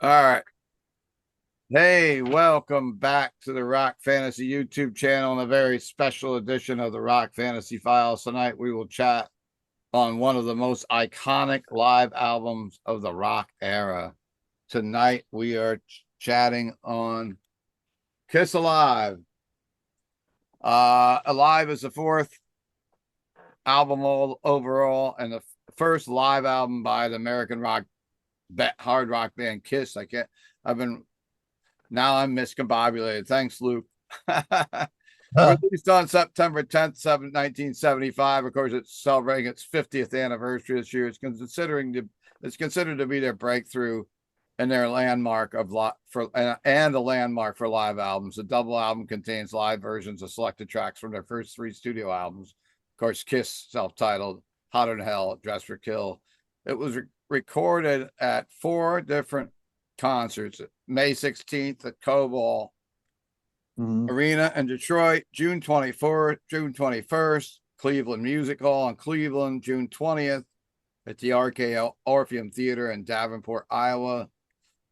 All right. Hey, welcome back to the Rock Fantasy YouTube channel and a very special edition of the Rock Fantasy Files. Tonight we will chat on one of the most iconic live albums of the rock era. Tonight we are chatting on Kiss Alive. Alive is the fourth album overall and the first live album by the American rock hard rock band Kiss. Now I'm miscombobulated. Thanks, Luke. Huh. Released on September 10th, 1975. Of course, it's celebrating its 50th anniversary this year. It's considered to be their breakthrough and their landmark and a landmark for live albums. The double album contains live versions of selected tracks from their first three studio albums. Of course, Kiss, self-titled, Hotter Than Hell, Dress for Kill. It was recorded at four different concerts: May 16th at Cobol Arena in Detroit, June 24th, June 21st, Cleveland Music Hall in Cleveland, June 20th at the RK Orpheum Theater in Davenport, Iowa.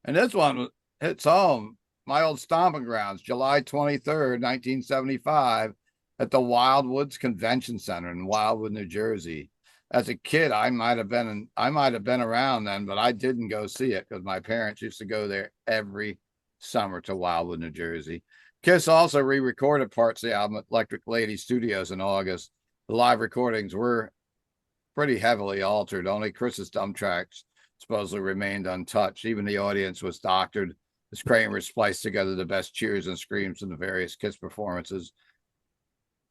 And this one hits home, my old stomping grounds, July 23rd, 1975 at the Wildwoods Convention Center in Wildwood, New Jersey. As a kid, I might have been around then, but I didn't go see it because my parents used to go there every summer to Wildwood, New Jersey. Kiss also re-recorded parts of the album at Electric Lady Studios in August. The live recordings were pretty heavily altered. Only Chris's drum tracks supposedly remained untouched. Even the audience was doctored as Kramer spliced together the best cheers and screams in the various Kiss performances.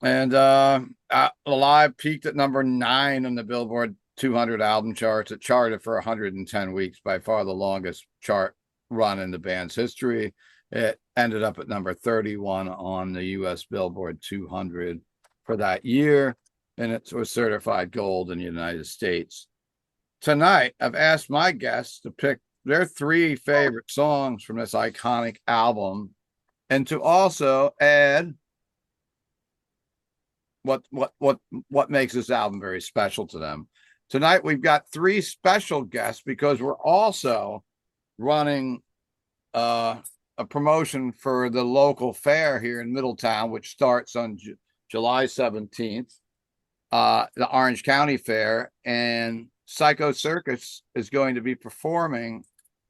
And Alive peaked at number 9 on the Billboard 200 album charts. It charted for 110 weeks, by far the longest chart run in the band's history. It ended up at number 31 on the U.S. Billboard 200 for that year, and it was certified gold in the United States. Tonight, I've asked my guests to pick their 3 favorite songs from this iconic album and to also add what makes this album very special to them. Tonight we've got 3 special guests because we're also running a promotion for the local fair here in Middletown, which starts on July 17th, the Orange County Fair, and Psycho Circus is going to be performing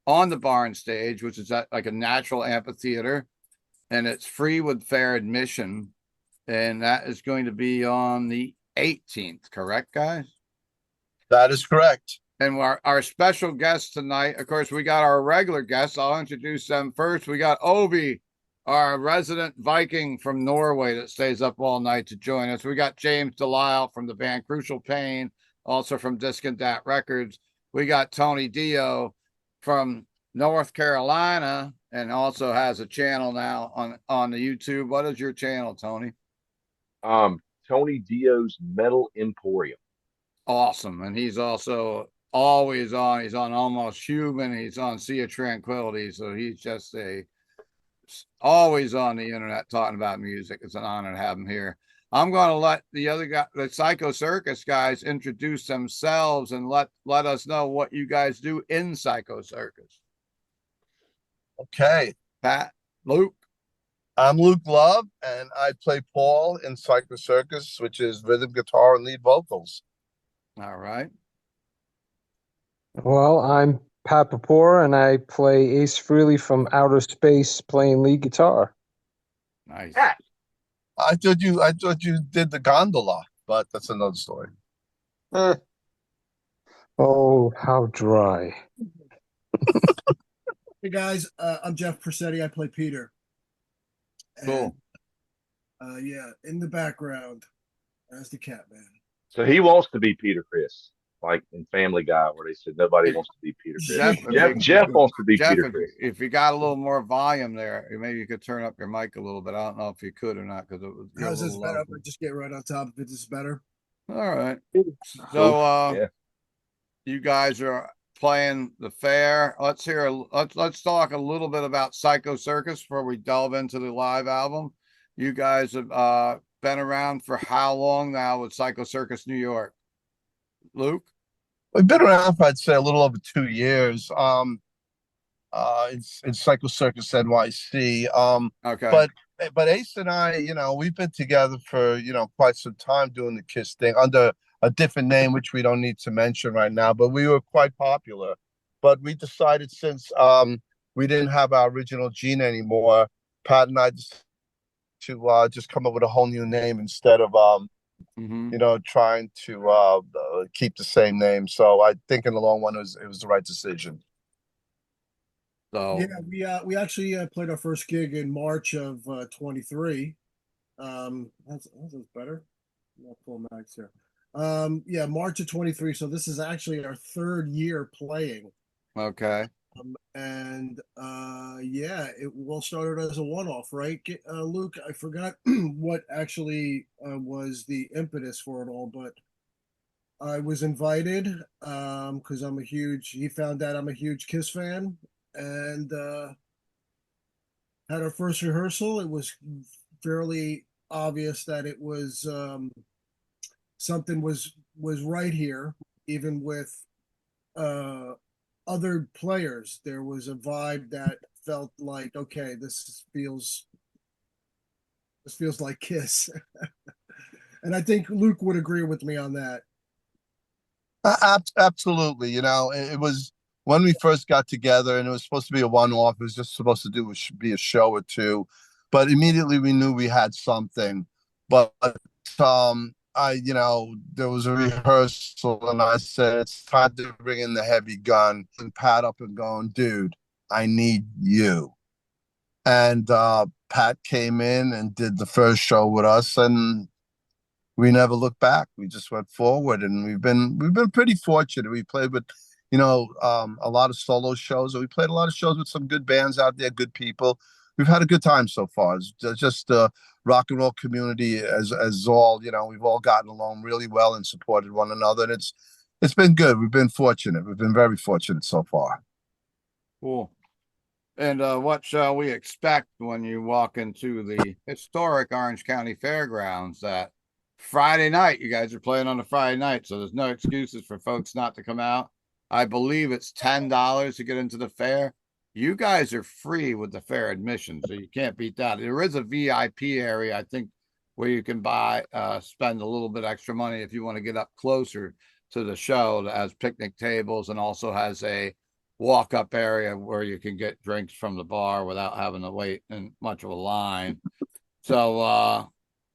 on the barn stage, which is at like a natural amphitheater, and it's free with fair admission. And that is going to be on the 18th, correct, guys? That is correct. And our special guests tonight, of course, we got our regular guests. I'll introduce them first. We got Obi, our resident Viking from Norway that stays up all night to join us. We got James Delisle from the band Crucial Pain, also from Disc and Dat Records. We got Tony Dio from North Carolina and also has a channel now on the YouTube. What is your channel, Tony? Tony Dio's Metal Emporium. Awesome. And he's also always on. He's on Almost Human. He's on Sea of Tranquility. So he's just always on the internet talking about music. It's an honor to have him here. I'm going to let the other guy, the Psycho Circus guys, introduce themselves and let us know what you guys do in Psycho Circus. Okay. Pat, Luke. I'm Luke Love, and I play Paul in Psycho Circus, which is rhythm guitar and lead vocals. All right. Well, I'm Pat Papora, and I play Ace Frehley from Outer Space, playing lead guitar. Nice. I thought you did the gondola, but that's another story. Oh, how dry. Hey guys, I'm Jeff Persetti. I play Peter. Cool. And, yeah, in the background as the Catman. So he wants to be Peter Chris, like in Family Guy, where they said nobody wants to be Peter Chris. Jeff wants to be Peter Chris. If you got a little more volume there, maybe you could turn up your mic a little bit. I don't know if you could or not because it was. How's this better? If I just get right on top of it, this is better. All right. So, you guys are playing the fair. Let's talk a little bit about Psycho Circus before we delve into the live album. You guys have been around for how long now with Psycho Circus New York? Luke? We've been around for, I'd say, a little over 2 years. It's Psycho Circus N.Y.C. Okay. But Ace and I, we've been together for quite some time doing the Kiss thing under a different name, which we don't need to mention right now. But we were quite popular. But we decided since we didn't have our original gene anymore, Pat and I to just come up with a whole new name instead of trying to keep the same name. So I think in the long run, it was the right decision. So yeah, we actually played our first gig in March of 23. That's better. Not full max here. Yeah, March of 23. So this is actually our third year playing. okay. And yeah, it all started as a one-off, right? Luke, I forgot what actually was the impetus for it all, but I was invited because he found out I'm a huge Kiss fan, and had our first rehearsal. It was fairly obvious that it was something was right here, even with other players. There was a vibe that felt like, okay, this feels like Kiss. And I think Luke would agree with me on that. Absolutely. It was when we first got together, and it was supposed to be a one-off. It was just supposed to be a show or two, but immediately we knew we had something. But there was a rehearsal, and I said it's time to bring in the heavy gun, and Pat up and going, dude, I need you. And Pat came in and did the first show with us, and we never looked back. We just went forward, and we've been pretty fortunate. We played with, a lot of solo shows, and we played a lot of shows with some good bands out there, good people. We've had a good time so far. It's just the rock and roll community as all, we've all gotten along really well and supported one another, and it's been good. We've been fortunate. We've been very fortunate so far. Cool. And what shall we expect when you walk into the historic Orange County Fairgrounds that Friday night? You guys are playing on a Friday night, so there's no excuses for folks not to come out. I believe it's $10 to get into the fair. You guys are free with the fair admission, so you can't beat that. There is a VIP area, I think, where you can spend a little bit extra money if you want to get up closer to the show. That has picnic tables and also has a walk-up area where you can get drinks from the bar without having to wait in much of a line. So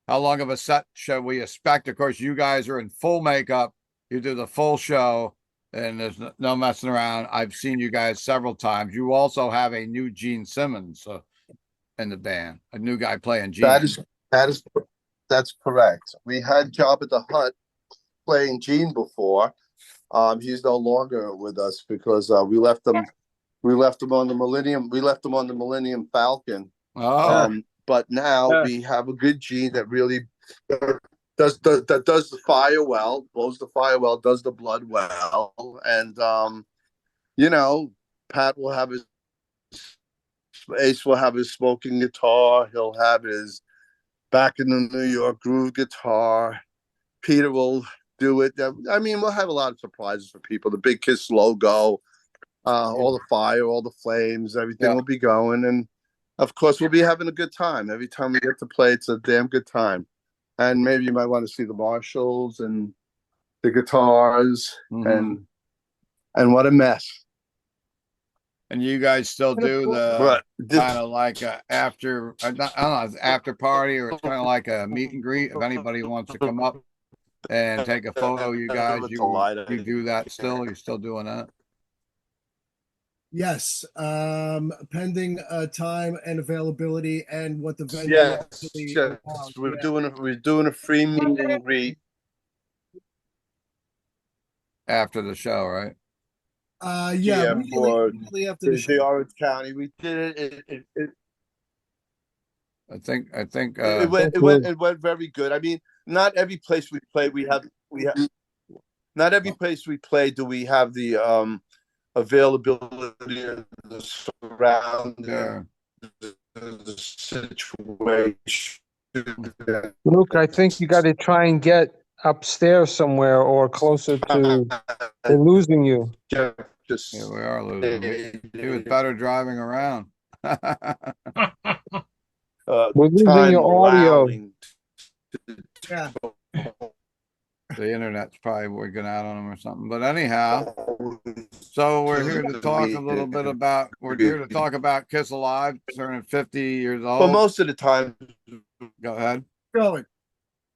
how long of a set should we expect? Of course, you guys are in full makeup. You do the full show, and there's no messing around. I've seen you guys several times. You also have a new Gene Simmons in the band, a new guy playing Gene. That's correct. We had Job at the Hut playing Gene before. He's no longer with us because we left him on the Millennium. We left him on the Millennium Falcon. But now we have a good Gene that really does the fire well, blows the fire well, does the blood well, and Pat will have Ace will have his smoking guitar. He'll have his back in the New York groove guitar. Peter will do it. I mean, we'll have a lot of surprises for people. The Big Kiss logo, all the fire, all the flames, everything will be going. And of course, we'll be having a good time. Every time we get to play, it's a damn good time. And maybe you might want to see the Marshalls and the guitars and what a mess. And you guys still do the kind of like after party, or it's kind of like a meet and greet. If anybody wants to come up and take a photo, you guys, you do that still? You're still doing that? Yes, pending time and availability and what the venue. Yes. We're doing a free meet and greet after the show, right? Yeah, immediately after the show. The Orange County. We did it. I think it went very good. I mean, not every place we play not every place we play do we have the availability of the surrounding the situation. Luke, I think you got to try and get upstairs somewhere or closer to. They're losing you. Circus. Yeah, we are losing. He was better driving around. We're losing time your audio. allowing Yeah. The internet's probably working out on him or something. But anyhow, to so we're here to talk a little be bit about, we're here to talk about Kiss Alive, turning 50 years But old. most of the time, Go ahead. Going.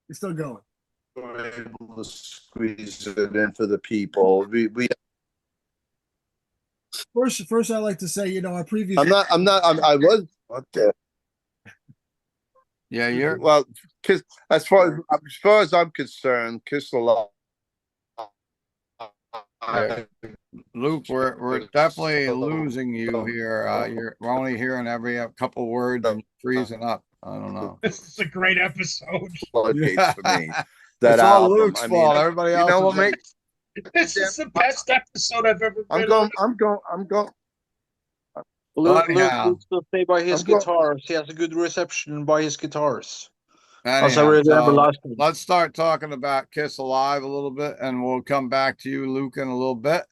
It's still going. we're able to squeeze it in for the people. We First, I like to say, our previous. I was okay. Yeah, you're Well, Kiss, as far as I'm concerned, Kiss Alive. Yeah. Luke, we're definitely losing you here. We're only hearing every couple words and freezing up. I don't know. This is a great episode. Floodgates for me. That It's all album. Luke's fault. Everybody else. You know what, mate? This is the best episode I've ever been I'm going. Luke Anyhow. will still stay by his I'm go- guitars. He has a good reception by his guitars. Anyhow, really so remember last time. let's start talking about Kiss Alive a little bit, and we'll come back to you, Luke, in a little bit.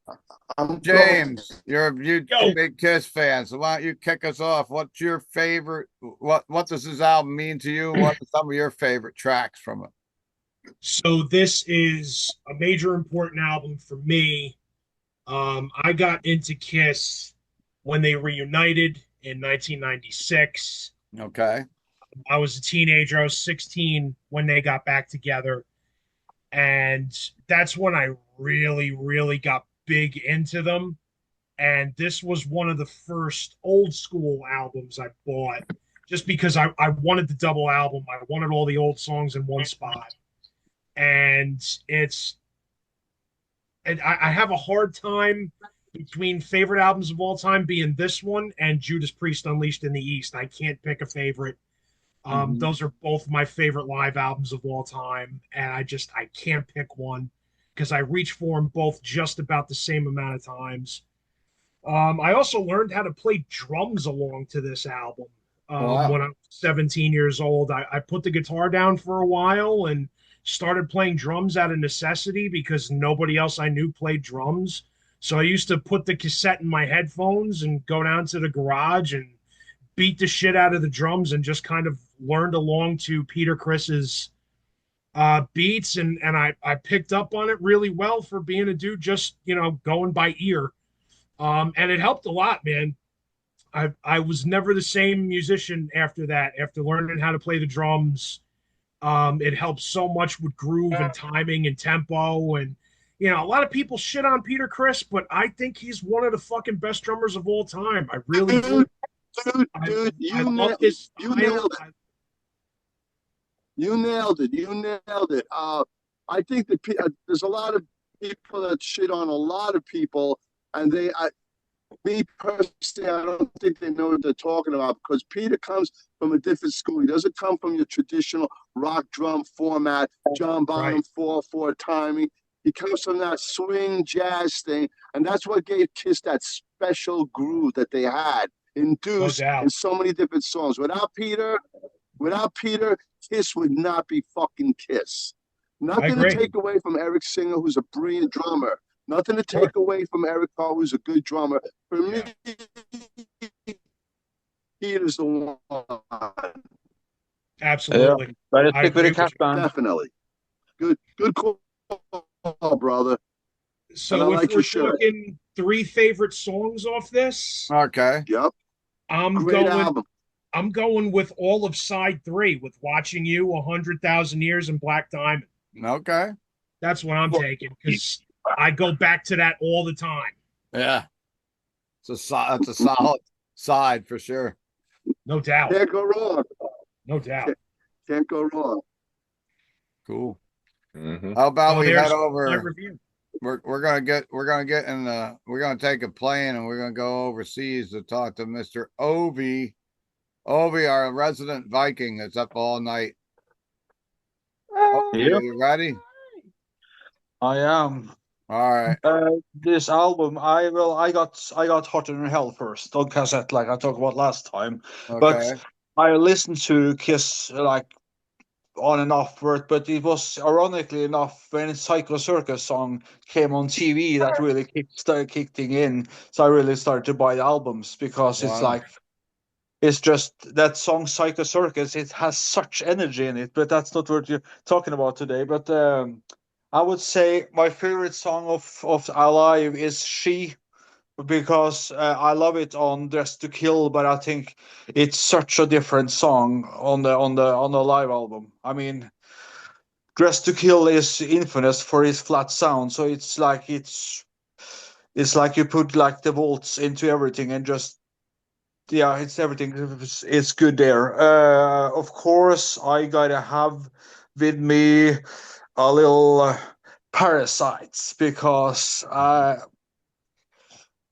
James, you're a big Kiss fan, so why don't you kick us off? What's your favorite? What does this album mean to you? What are some of your favorite tracks from it? So this is a major important album for me. I got into Kiss when they reunited in 1996. Okay. I was a teenager. I was 16 when they got back together. And that's when I really, really got big into them. And this was one of the first old school albums I bought just because I wanted the double album. I wanted all the old songs in one spot. And I have a hard time between favorite albums of all time being this one and Judas Priest Unleashed in the East. I can't pick a favorite. Those are both my favorite live albums of all time, and I can't pick one because I reach for them both just about the same amount of times. I also learned how to play drums along to this album when I was 17 years old. I put the guitar down for a while and started playing drums out of necessity because nobody else I knew played drums. So I used to put the cassette in my headphones and go down to the garage and beat the shit out of the drums and just kind of learned along to Peter Criss's beats. And I picked up on it really well for being a dude just, going by ear. And it helped a lot, man. I was never the same musician after that. After learning how to play the drums, it helps so much with groove and timing and tempo. And, a lot of people shit on Peter Criss, but I think he's one of the fucking best drummers of all time. I really do. Dude, you nailed it. I think that there's a lot of people that shit on a lot of people, and me personally, I don't think they know what they're talking about because Peter comes from a different school. He doesn't come from your traditional rock drum format, John Bonham 4/4 timing. He comes from that swing jazz thing, and that's what gave Kiss that special groove that they had induced in so many different songs. Without Peter, Kiss would not be fucking Kiss. Nothing to take away from Eric Singer, who's a brilliant drummer. Nothing to take away from Eric Carr, who's a good drummer. For me, Peter's the one. Absolutely. Definitely. Good call, brother. So if we're talking 3 favorite songs off this. Okay. Yep. I'm going with all of side 3 with Watching You, 100,000 Years, and Black Diamond. Okay. That's what I'm taking because I go back to that all the time. Yeah. That's a solid side for sure. No doubt. Can't go wrong. No doubt. Can't go wrong. Cool. Mm-hmm. How about we head over? My review. We're gonna take a plane and we're gonna go overseas to talk to Mr. Ovi. Ovi, our resident Viking, that's up all night. Ovi, are you ready? I am. All right. This album, I got Hotter Than Hell first on cassette, like I talked about last time. Okay. But I listened to Kiss like on and off for it, but it was ironically enough when Psycho Circus song came on TV that really kicked thing in. So I really started to buy the albums because it's Wow. like it's just that song Psycho Circus. It has such energy in it, but that's not what you're talking about today. But I would say my favorite song of Alive is She, because I love it on Dress to Kill, but I think it's such a different song on the live album. I mean, Dress to Kill is infamous for its flat sound, so it's like you put like the volts into everything and just yeah, it's everything. It's good there. Of course, I gotta have with me a little Parasites because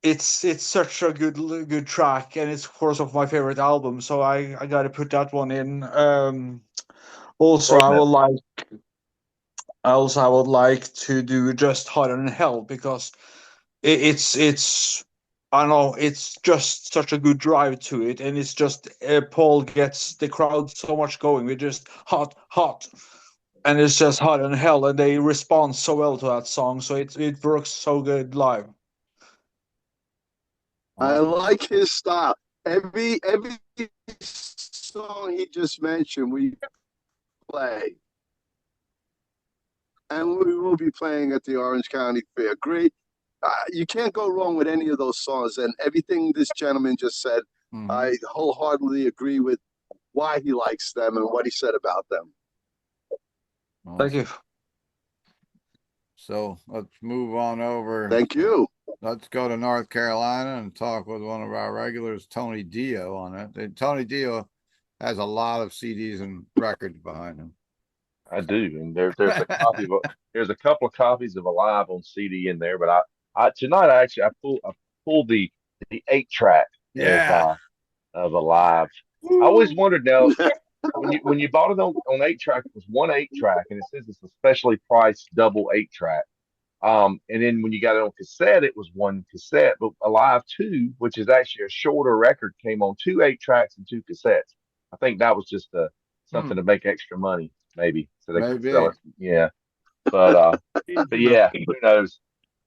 it's such a good track, and it's of course of my favorite album, so I got to put that one in. Also, I would like to do Just Harder Than Hell because it's I don't know, it's just such a good drive to it, and it's just Paul gets the crowd so much going. We're just hot, and it's just Harder Than Hell, and they respond so well to that song, so it works so good live. I like his style. Every song he just mentioned, we play, and we will be playing at the Orange County Fair. Great. You can't go wrong with any of those songs, and everything this gentleman just said, I wholeheartedly agree with why he likes them and what he said about them. Thank you. So let's move on over. Thank you. Let's go to North Carolina and talk with one of our regulars, Tony Dio, on it. And Tony Dio has a lot of CDs and records behind him. I do, and there's a copy of there's a couple of copies of Alive on CD in there. But I tonight I pulled the 8-track of Alive. I always wondered now when you bought it on 8-track, it was one 8-track, and it says it's a specially priced double 8-track. And then when you got it on cassette, it was one cassette. But Alive 2, which is actually a shorter record, came on 2 8-tracks and 2 cassettes. I think that was just something to make extra money, maybe, so they could sell it. Yeah, but yeah, who knows?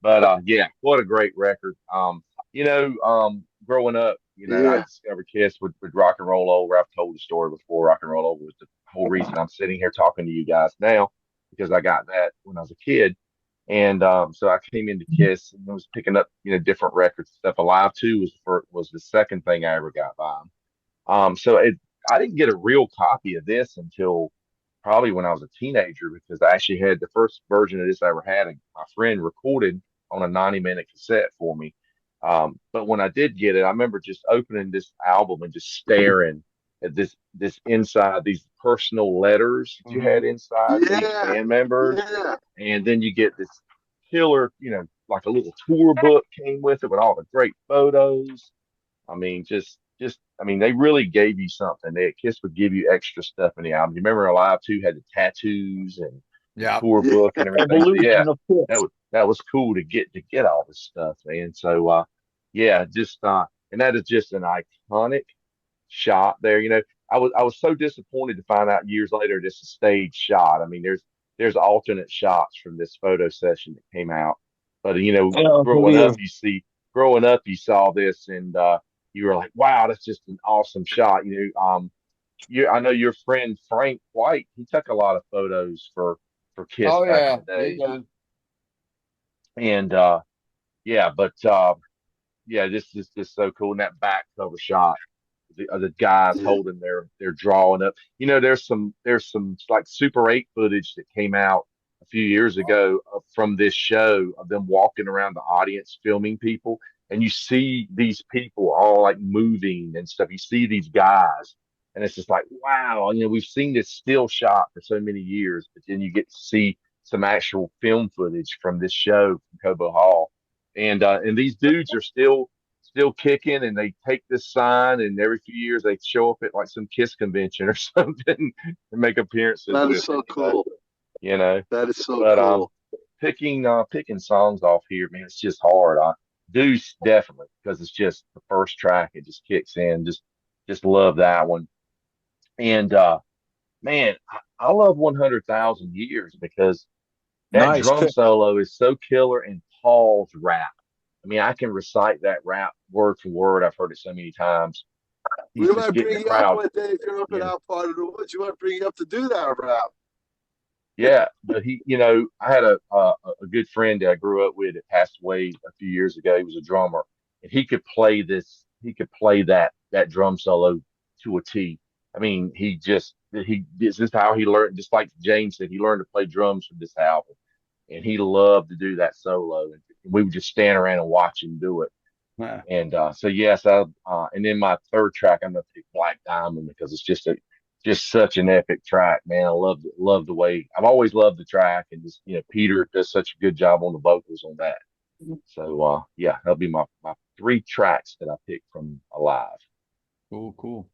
But yeah, what a great record. Growing up, I discovered Kiss with Rock and Roll Over. I've told the story before. Rock and Roll Over was the whole reason I'm sitting here talking to you guys now, because I got that when I was a kid. And so I came into Kiss and was picking up, different records and stuff. Alive 2 was the second thing I ever got by them. I didn't get a real copy of this until probably when I was a teenager, because I actually had the first version of this I ever had, and my friend recorded on a 90-minute cassette for me. But when I did get it, I remember just opening this album and just staring at this inside, these personal letters that you had inside for each band member. And then you get this killer, like a little tour book came with it with all the great photos. I mean, they really gave you something. Kiss would give you extra stuff in the album. You remember Alive 2 had the tattoos and the tour book and everything. So, yeah, that was cool to get all this stuff, man. So and that is just an iconic shot there. I was so disappointed to find out years later this is a stage shot. I mean, there's alternate shots from this photo session that came out. But growing up you saw this, and you were like, wow, that's just an awesome shot. I know your friend Frank White, he took a lot of photos for Kiss back in the day. And this is just so cool. And that back cover shot, the guys holding their drawing up. There's some like Super 8 footage that came out a few years ago from this show of them walking around the audience filming people, and you see these people all like moving and stuff. You see these guys, and it's just like, wow, we've seen this still shot for so many years, but then you get to see some actual film footage from this show from Cobo Hall, and these dudes are still kicking, and they take this sign, and every few years they show up at like some Kiss convention or something and make appearances. That is so cool. That is so cool. Picking songs off here, man, it's just hard. Deuce definitely, because it's just the first track. It just kicks in. Just love that one. And man, I love 100,000 Years because that Nice drum pick. solo is so killer and Paul's rap. I mean, I can recite that rap word for word. I've heard it so many times. We He's just might getting the bring you up crowd. one day if you're up in Yeah. our part of the woods. You want to bring you up to do that rap. Yeah. But I had a good friend that I grew up with that passed away a few years ago. He was a drummer and he could play that drum solo to a T. I mean, this is how he learned, just like James said, he learned to play drums for this album. And he loved to do that solo. And we would just stand around and watch him do it. Yeah. And so yes, and then my third track I'm gonna pick Black Diamond because it's just such an epic track, man. I love the way I've always loved the track, and just Peter does such a good job on the vocals on that. So yeah, that'll be my three tracks that I picked from Alive. Cool, cool.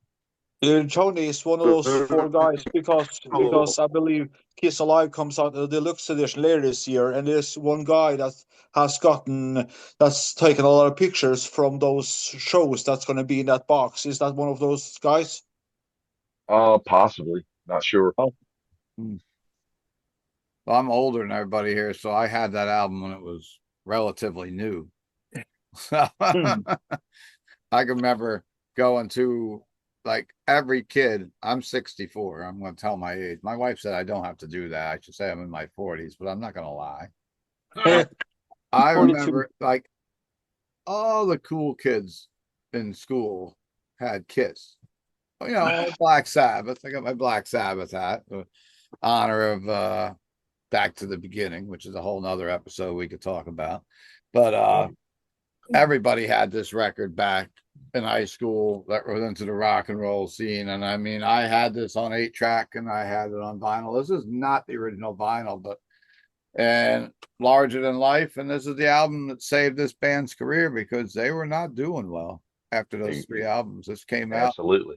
Tony is one of those four guys because I believe Kiss Alive comes out the deluxe edition later this year, and there's one guy that has that's taken a lot of pictures from those shows that's going to be in that box. Is that one of those guys? Possibly, not sure. Oh, Hmm. Well, I'm older than everybody here, so I had that album when it was relatively new. hmm. I can remember going to, like, every kid. I'm 64. I'm going to tell my age. My wife said I don't have to do that. I should say I'm in my 40s, but I'm not going to lie. I 42. remember, like, all the cool kids in school had Kiss. Black Sabbath. I got my Black Sabbath hat in honor of Back to the Beginning, which is a whole nother episode we could talk about. But everybody had this record back in high school that was into the rock and roll scene. And I mean, I had this on 8-track and I had it on vinyl. This is not the original vinyl, but and Larger Than Life. And this is the album that saved this band's career because they were not doing well after those 3 albums. This came out. Absolutely.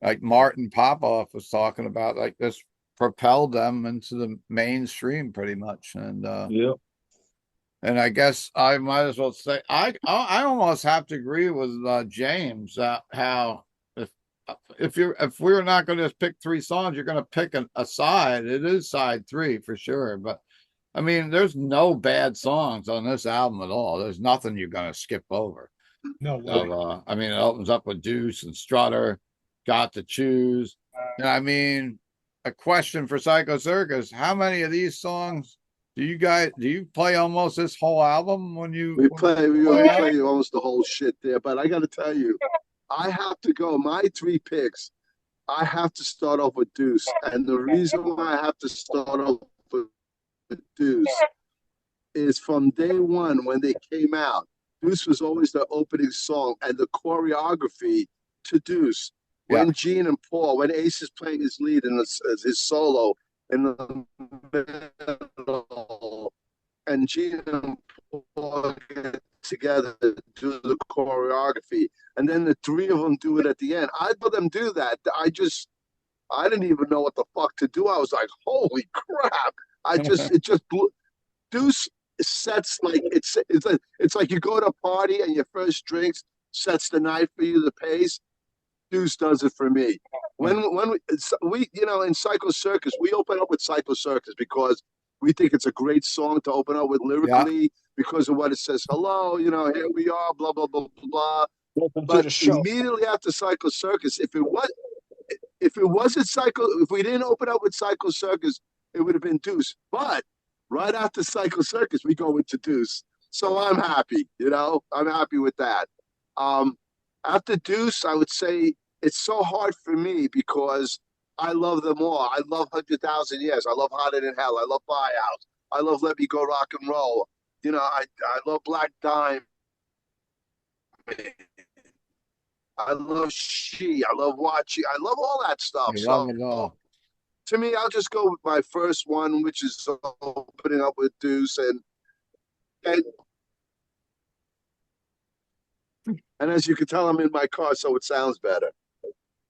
Like Martin Popoff was talking about, like, this propelled them into the mainstream pretty much. And Yeah. and I guess I might as well say I almost have to agree with James how if we were not going to pick 3 songs, you're going to pick a side. It is side 3 for sure. But I mean, there's no bad songs on this album at all. There's nothing you're going to skip over. No way. So, I mean, it opens up with Deuce and Strutter, Got to Choose. And I mean, a question for Psycho Circus: how many of these songs do you play almost this whole album when you We play almost the whole shit there, but I got to tell you, I have to go. My 3 picks, I have to start off with Deuce, and the reason why I have to start off with Deuce is from day one when they came out. Deuce was always the opening song, and the choreography to Deuce. When Gene and Paul, when Ace is playing his lead and his solo in the middle, and Gene and Paul get together to do the choreography, and then the 3 of them do it at the end. I let them do that. I didn't even know what the fuck to do. I was like, holy crap! It just blew. Deuce sets like it's like you go to a party and your first drinks sets the night for you, the pace. Deuce does it for me. When we in Psycho Circus, we open up with Psycho Circus because we think it's a great song to open up with lyrically because of what it says. Hello, here we are, blah blah blah blah. But immediately after Psycho Circus, if it wasn't Psycho, if we didn't open up with Psycho Circus, it would have been Deuce. But right after Psycho Circus, we go into Deuce. So I'm happy, I'm happy with that. After Deuce, I would say it's so hard for me because I love them all. I love 100,000 Years. I love Hotter Than Hell. I love Firehouse. I love Let Me Go Rock and Roll. I love Black Diamond. I love She. I love Watching. I love all that stuff. You love it all. To me, I'll just go with my first one, which is opening up with Deuce. And as you can tell, I'm in my car, so it sounds better.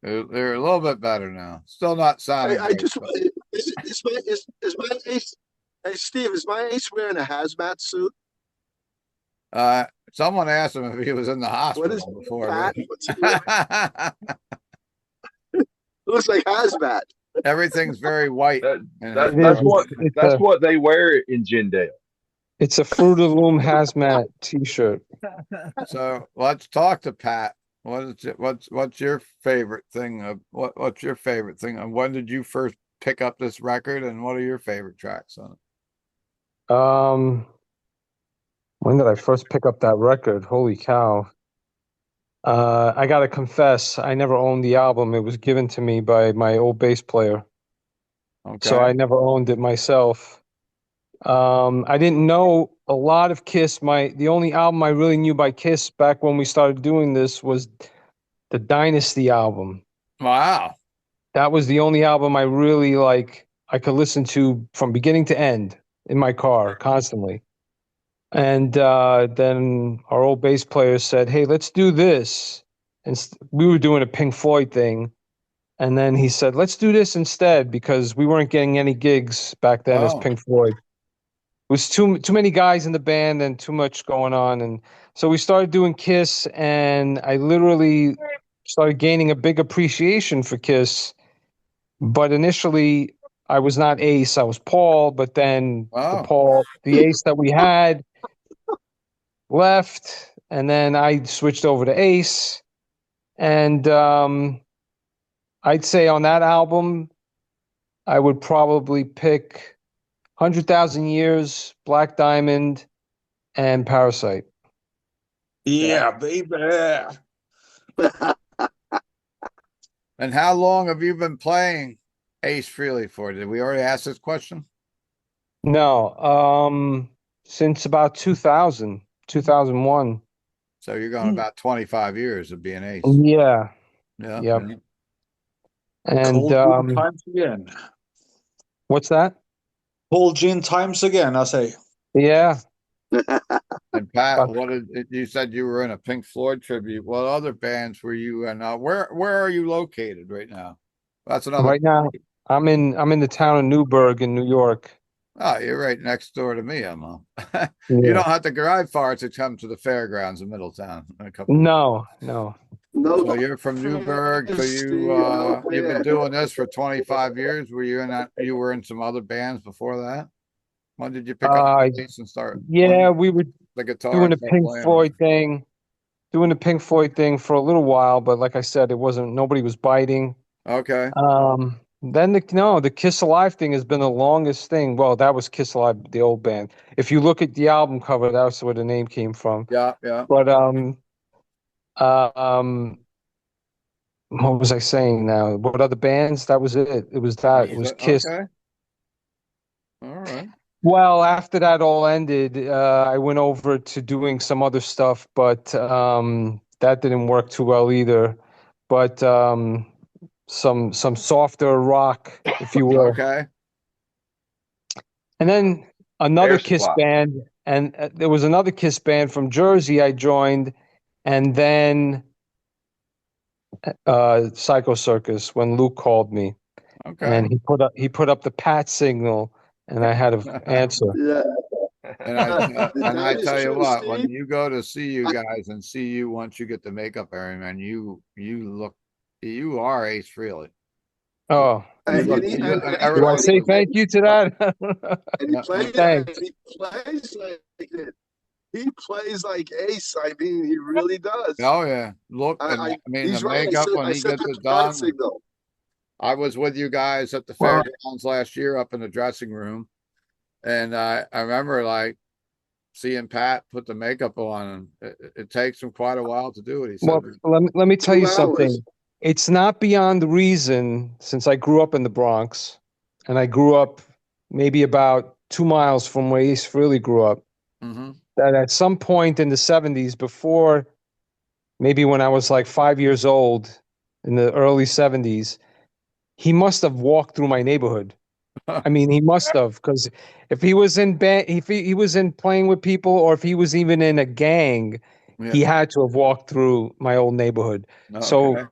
They're a little bit better now. Still not sounding. Is my Ace? Hey, Steve, is my Ace wearing a hazmat suit? Someone asked him if he was in the hospital before. It looks like hazmat. everything's very white. That, And that It is. It's that's what they wear in Jindale. it's a Fruit of the Loom hazmat T-shirt. so let's talk to Pat. What's your favorite thing of what's your favorite thing? And when did you first pick up this record, and what are your favorite tracks on it? When did I first pick up that record? Holy cow. I gotta confess, I never owned the album. It was given to me by my old bass player. So Okay. I never owned it myself. I didn't know a lot of Kiss. The only album I really knew by Kiss back when we started doing this was the Dynasty album. Wow. That was the only album I really like. I could listen to from beginning to end in my car constantly. And then our old bass player said, "Hey, let's do this." And we were doing a Pink Floyd thing. And then he said, "Let's do this instead," because we weren't getting any gigs back then as Oh. Pink Floyd. It was too many guys in the band and too much going on. And so we started doing Kiss, and I literally started gaining a big appreciation for Kiss. But initially, I was not Ace, I was Paul. But then the Ace that we had left, and then I switched over to Ace. And I'd say on that album, I would probably pick 100,000 Years, Black Diamond, and Parasite. Yeah, baby. And how long have you been playing Ace Frehley for? Did we already ask this question? No, since about 2000, 2001. So you're going about 25 years of being Ace. Yeah. Yeah. Yep. Yeah. And Cold times again. what's that? Cold gin times again, I say. Yeah. And Pat, you said you were in a Pink Floyd tribute. What other bands were you in? Where are you located right now? That's another. Right now, I'm in the town of Newburgh in New York. Oh, you're right next door to me, Emma. Yeah. You don't have to drive far to come to the fairgrounds in Middletown. No. So you're from Newburgh. So you've been doing this for 25 years. Were you in that? You were in some other bands before that? When did you pick up the bass and start? Yeah, we were The guitar doing the and Pink playing? Floyd thing. Doing the Pink Floyd thing for a little while, but like I said, nobody was biting. Okay. Then the Kiss Alive thing has been the longest thing. Well, that was Kiss Alive, the old band. If you look at the album cover, that's where the name came from. Yeah. But what was I saying now? What other bands? That was it. It was that. It was Kiss. Okay. All right. Well, after that all ended, I went over to doing some other stuff, but that didn't work too well either. But some softer rock, if you will. Okay. And then another Air Kiss Supply. band, and there was another Kiss band from Jersey I joined, and then Psycho Circus when Luke called me, Okay. and he put up the pat signal, and I had to answer. Yeah. And I That is tell you true, what, when Steve. you go to see you guys and see you once you get the makeup area, man, you are Ace Frehley. Oh, And Look, he- you- and- and do I everybody- say thank you to that? And he Yeah, plays, thanks. and he plays like it. He plays like Ace. I mean, he really does. Oh yeah, look, and I mean he's the right. makeup when I he said gets the it bat done. signal. I was with you guys at the Wow. fairgrounds last year up in the dressing room, and I remember like seeing Pat put the makeup on, and it takes him quite a while to do it. He said, Well, let me tell 2 you hours. something. It's not beyond reason, since I grew up in the Bronx, and I grew up maybe about 2 miles from where Ace Frehley grew up, mm-hmm. that at some point in the 70s, before maybe when I was like 5 years old, in the early 70s, he must have walked through my neighborhood. I mean, he must have, because if he was in if he was in playing with people, or if he was even in a gang, he had to have walked through my old neighborhood. So Okay.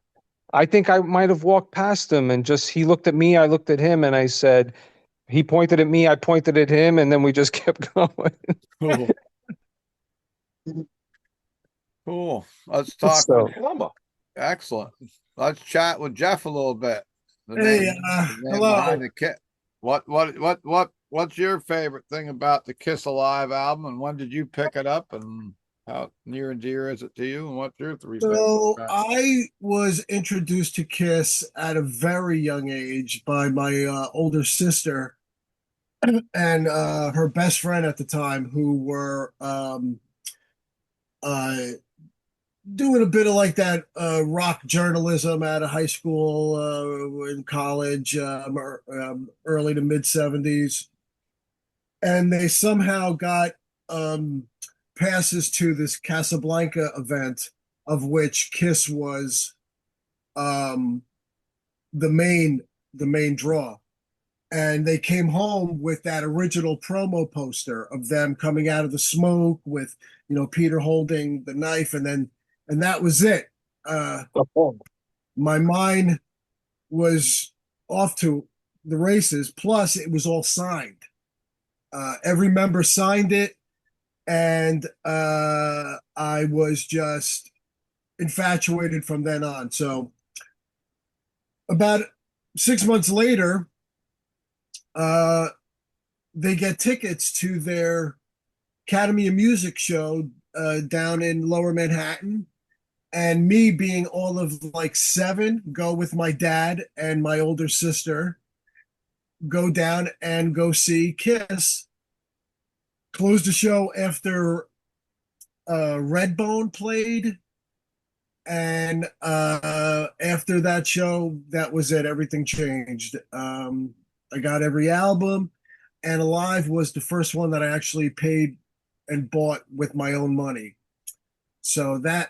I think I might have walked past him, and he looked at me, I looked at him, and I said, he pointed at me, I pointed at him, and then we just kept going. Cool. Cool. Let's talk. So, Mama. Excellent. Let's chat with Jeff a little bit. Hey, the name hello. behind the Kiss. What's your favorite thing about the Kiss Alive album, and when did you pick it up, and how near and dear is it to you, and what's your three favorite So tracks? I was introduced to Kiss at a very young age by my older sister and her best friend at the time, who were uh, doing a bit of like that rock journalism out of high school, in college, early to mid 70s. And they somehow got um, passes to this Casablanca event, of which Kiss was um, the main draw. And they came home with that original promo poster of them coming out of the smoke with, Peter holding the knife, and that was it. My mind was off to the races. Plus, it was all signed. Every member signed it, and I was just infatuated from then on. So, about 6 months later, they get tickets to their Academy of Music show down in Lower Manhattan. And me, being all of like 7, go with my dad and my older sister, go down and go see Kiss. Closed the show after Redbone played. And after that show, that was it. Everything changed. I got every album, and Alive was the first one that I actually paid and bought with my own money. So that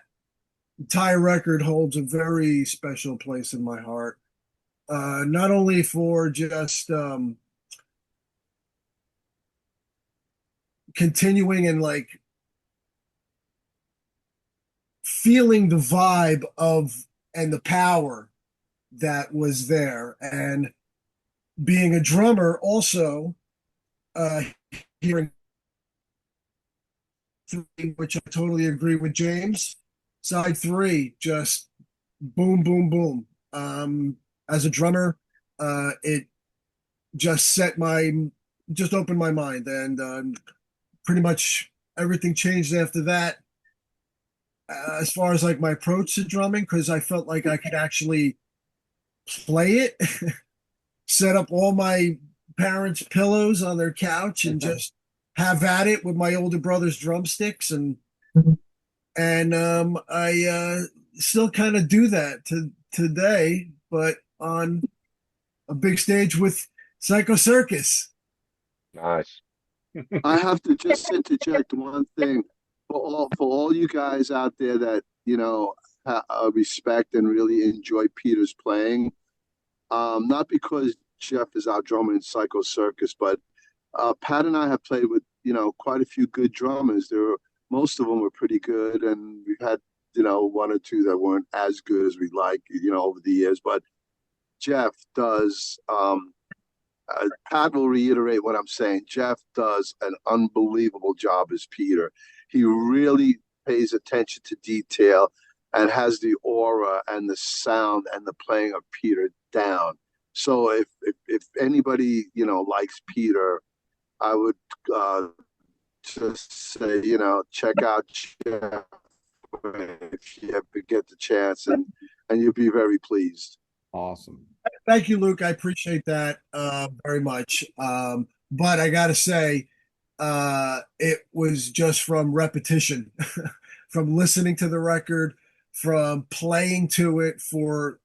entire record holds a very special place in my heart. Not only for just continuing and like feeling the vibe of and the power that was there, and being a drummer also, hearing, which I totally agree with James. Side 3, just boom, boom, boom. As a drummer, it just just opened my mind, and pretty much everything changed after that. As far as like my approach to drumming, because I felt like I could actually play it, set up all my parents' pillows on their couch and just have at it with my older brother's drumsticks, and I still kind of do that to today, but on a big stage with Psycho Circus. Nice. I have to just interject one thing for all you guys out there that respect and really enjoy Peter's playing. Not because Jeff is our drummer in Psycho Circus, but Pat and I have played with quite a few good drummers. Most of them were pretty good, and we've had one or two that weren't as good as we'd like over the years. But Jeff does. Pat will reiterate what I'm saying. Jeff does an unbelievable job as Peter. He really pays attention to detail and has the aura and the sound and the playing of Peter down. So if anybody likes Peter, I would just say check out Jeff if you ever get the chance, and you'll be very pleased. Awesome. Thank you, Luke. I appreciate that very much. But I got to say, it was just from repetition, from listening to the record, from playing to it for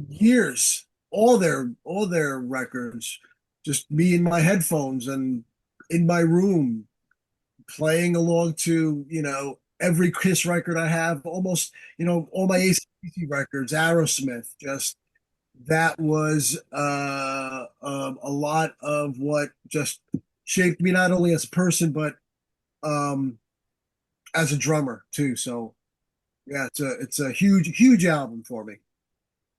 years. All their records, just me in my headphones and in my room, playing along to every Kiss record I have, almost all my AC/DC records, Aerosmith, just. That was a lot of what just shaped me, not only as a person, but as a drummer too. So yeah, it's a huge album for me.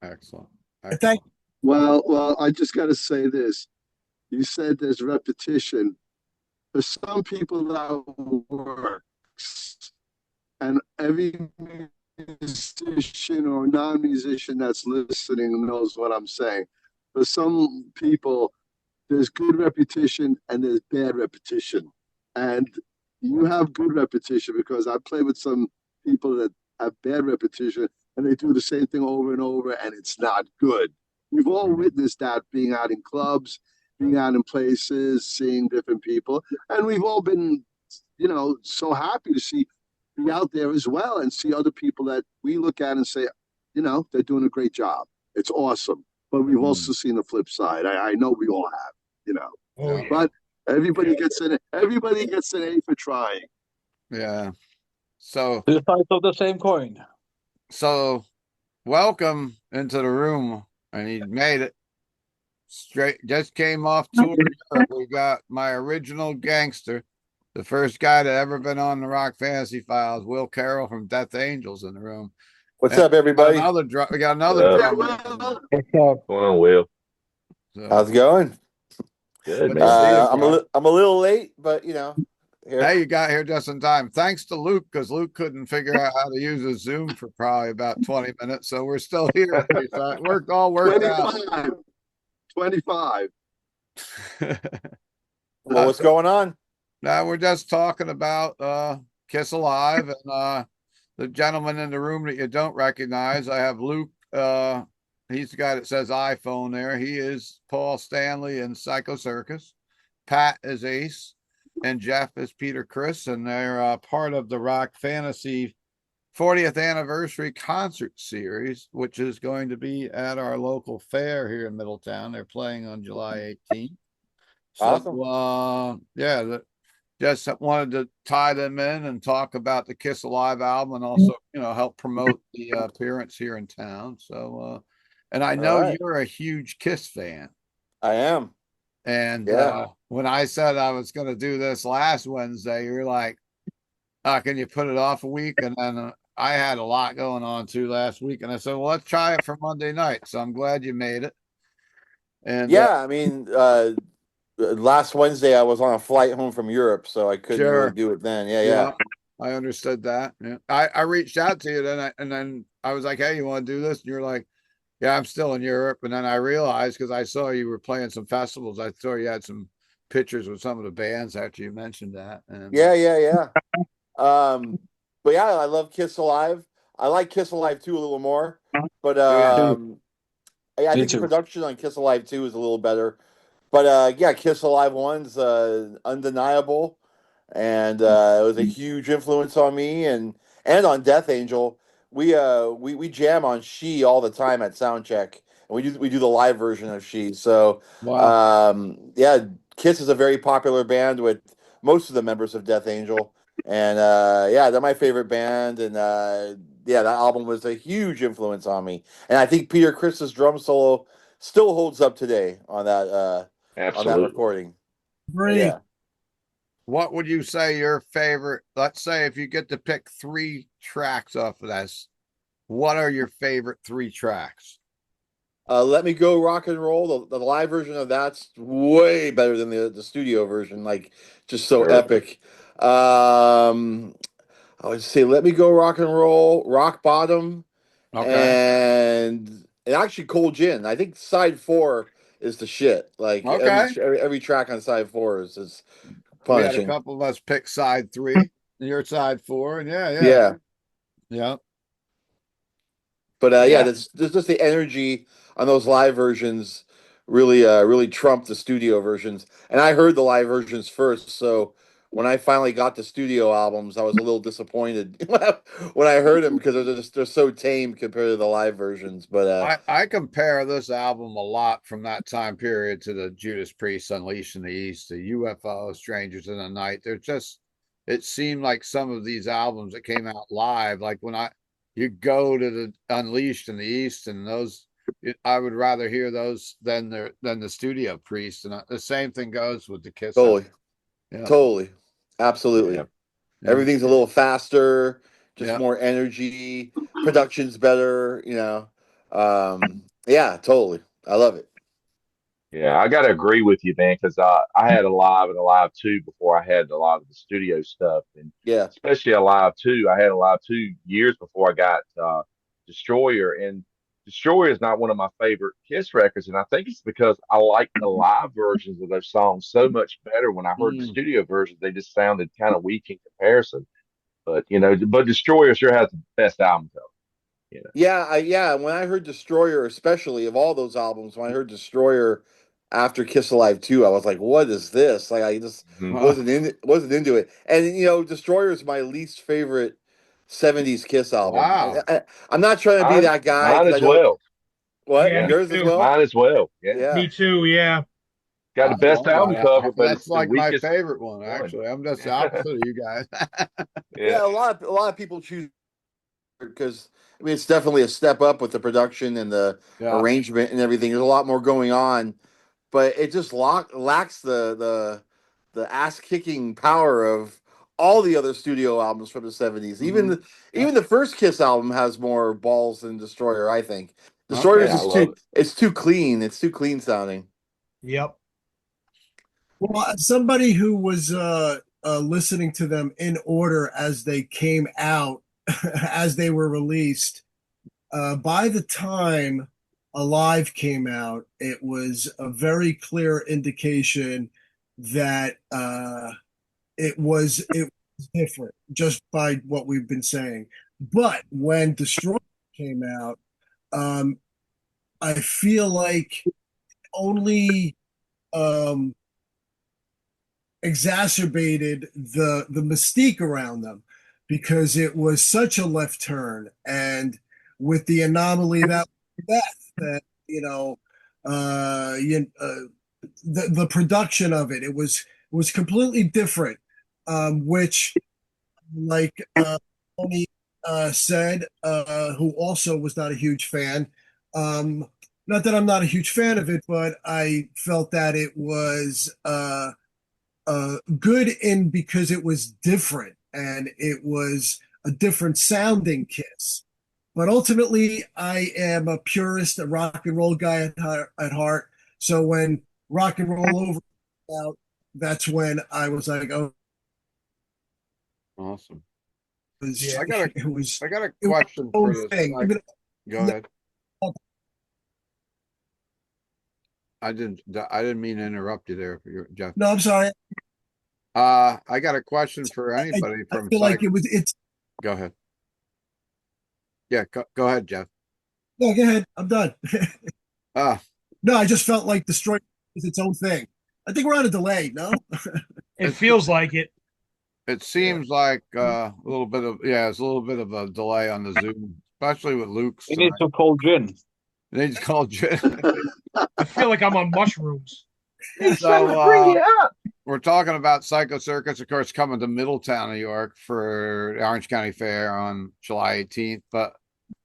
Excellent. Thank. Well, I just got to say this. You said there's repetition. For some people that works, and every musician or non-musician that's listening knows what I'm saying. For some people, there's good repetition and there's bad repetition. And you have good repetition because I play with some people that have bad repetition and they do the same thing over and over and it's not good. We've all witnessed that being out in clubs, being out in places, seeing different people. And we've all been, so happy to be out there as well and see other people that we look at and say, they're doing a great job. It's awesome. But we've also seen the flip side. I know we all have. Oh yeah. But everybody gets an A for trying. Yeah. So Two sides of the same coin. welcome into the room, and he made it. Just came off tour. We got my original gangster, the first guy that ever been on the Rock Fantasy Files, Will Carroll from Death Angels, in the room. What's up, everybody? We got another drummer. What's up? Going on, Will? So, How's it going? Good, Good man. to see you, I'm bro. I'm a little late, but here. Hey, you got here just in time. Thanks to Luke, because Luke couldn't figure out how to use his Zoom for probably about 20 minutes. So we're still here. So it worked out. 25. Well, what's going on? Now we're just talking about Kiss Alive and the gentleman in the room that you don't recognize. I have Luke. He's the guy that says iPhone there. He is Paul Stanley in Psycho Circus. Pat is Ace, and Jeff is Peter Chris, and they're part of the Rock Fantasy 40th anniversary concert series, which is going to be at our local fair here in Middletown. They're playing on July 18th. So, Awesome. just wanted to tie them in and talk about the Kiss Alive album and also, help promote the appearance here in town. So, and I know you're a huge Kiss fan. I am. And Yeah. when I said I was going to do this last Wednesday, you're like, can you put it off a week? And then I had a lot going on too last week. And I said, well, let's try it for Monday night. So I'm glad you made it. And Yeah, I mean, last Wednesday I was on a flight home from Europe, so I couldn't Sure. really do it then. Yeah. I understood that. Yeah. I reached out to you and then I was like, hey, you want to do this? And you're like, yeah, I'm still in Europe. And then I realized, because I saw you were playing some festivals, I saw you had some pictures with some of the bands after you mentioned that. And Yeah. But yeah, I love Kiss Alive. I like Kiss Alive 2 a little more, but I Me think the too. production on Kiss Alive 2 is a little better. But yeah, Kiss Alive 1's undeniable, and it was a huge influence on me and on Death Angel. We jam on She all the time at soundcheck, and we do the live version of She. So wow. yeah, Kiss is a very popular band with most of the members of Death Angel, and yeah, they're my favorite band, and yeah, that album was a huge influence on me, and I think Peter Chris's drum solo still holds up today on that Absolutely. recording. Great. Yeah. What would you say your favorite? Let's say if you get to pick 3 tracks off of this, what are your favorite 3 tracks? Let Me Go Rock and Roll. The live version of that's way better than the studio version. Like, just so Sure. epic. I would say Let Me Go Rock and Roll, Rock Bottom, Okay. and actually Cold Gin. I think side 4 is the shit. Like Okay. every track on side 4 is We had a punishing. couple of us pick side 3, your side 4, and yeah. But yeah, Yeah. there's just the energy on those live versions really trumped the studio versions. And I heard the live versions first, so when I finally got the studio albums, I was a little disappointed when I heard them because they're so tame compared to the live versions. But I compare this album a lot from that time period to the Judas Priest Unleashed in the East, the UFO, Strangers in the Night. It seemed like some of these albums that came out live, like you go to the Unleashed in the East, and I would rather hear those than the studio Priest. And the same thing goes with the Kiss. totally, absolutely. Yeah. Everything's a little faster, just Yeah. more energy. Production's better, Yeah, totally. I love it. Yeah, I got to agree with you, man, because I had a live and a live two before I had a lot of the studio stuff, and Yeah. especially a live two. I had a live 2 years before I got Destroyer, and Destroyer is not one of my favorite Kiss records, and I think it's because I like the live versions of those songs so much better. When I heard the Mm. studio versions, they just sounded kind of weak in comparison. But but Destroyer sure has the best album cover. You Yeah. When I heard Destroyer, especially of all those albums, when I heard Destroyer after Kiss Alive 2, I was like, "What is this?" Like I just know. wasn't into it. And Destroyer is my least favorite '70s Kiss album. Wow. I'm not trying to be Mine, that guy mine because I as know well. what Yeah, Yeah, me yours as too. well. mine as well. Yeah, Yeah. Me too. Yeah. got I the don't best know album about that. cover, but That's it's the like my weakest favorite one, one. actually. I'm just the opposite of you guys. Yeah, Yeah, a lot of people choose because I mean it's definitely a step up with the production and the Yeah. arrangement and everything. There's a lot more going on, but it just lacks the ass kicking power of all the other studio albums from the '70s. Even Mhm. the Yeah. even the first Kiss album has more balls than Destroyer. I think Destroyer is Okay. yeah, I just love too it. it's too clean. It's too clean sounding. Yep. Well, as somebody who was listening to them in order as they came out, as they were released, by the time Alive came out, it was a very clear indication that it was different, just by what we've been saying. But when Destroy came out, um, I feel like only um, exacerbated the mystique around them because it was such a left turn, and with the anomaly that Beth, that the production of it was completely different, which, like Tony said, who also was not a huge fan. Not that I'm not a huge fan of it, but I felt that it was good in because it was different and it was a different sounding Kiss. But ultimately, I am a purist, a rock and roll guy at heart. So when rock and roll over out, that's when I was like, oh, Awesome. it was, Yeah. I got a it was, I got a it was question its own for this. thing. Like, go ahead. I didn't mean to interrupt you there, Jeff. No, I'm sorry. I got a question for anybody I from feel like Psych. it's. Go ahead. Yeah, go ahead, Jeff. No, go ahead. I'm done. Uh, No, I just felt like Destroy was its own thing. I think we're on a delay. No. It it's, feels like it. it Yeah. seems like a little bit of it's a little bit of a delay on the Zoom, especially with Luke's We need tonight. to call Jin. They just called you. I feel like I'm on mushrooms. He's trying So to bring you up. we're talking about Psycho Circus, of course, coming to Middletown, New York for the Orange County Fair on July 18th. But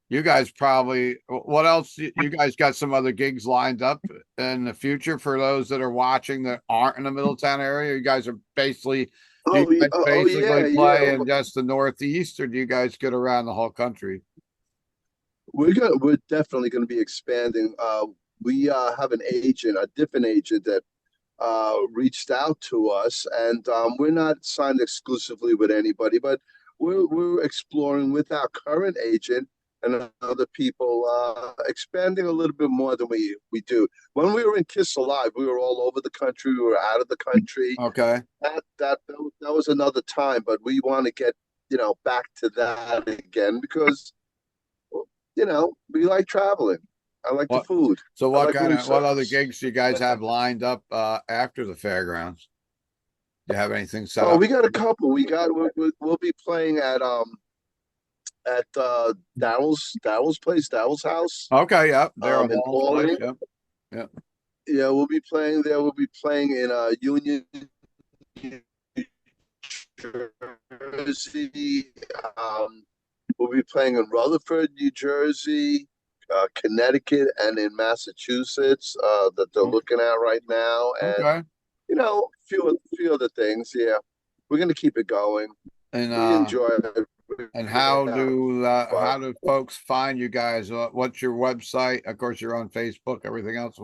you guys probably, what else? You guys got some other gigs lined up in the future for those that are watching that aren't in the Middletown area? You guys are basically, do you guys Yeah, basically yeah. play in just the Northeast, or do you guys get around the whole country? We're definitely gonna be expanding. We have an agent, a different agent that reached out to us, and we're not signed exclusively with anybody, but we're exploring with our current agent and other people, expanding a little bit more than we do. When we were in Kiss Alive, we were all over the country. We were out of the country. Okay. That was another time, but we want to get back to that again because we like traveling. I like the What? food. So I what like kind room of what other service. gigs do you guys have lined up after the fairgrounds? Do you have anything set Oh, up? we got a couple. We'll be playing at Daryl's place, Daryl's house, Okay, yep. Daryl in Hall's place. Albany. Yep. Yep. Yeah, we'll be playing there. We'll be playing in Union, New Jersey. We'll be playing in Rutherford, New Jersey, Connecticut, and in Massachusetts, that they're looking at right now. And Okay. few other things. Yeah, we're gonna keep it going. And We enjoy it. And how do folks find you guys? What's your website? Of course, you're on Facebook. Everything else.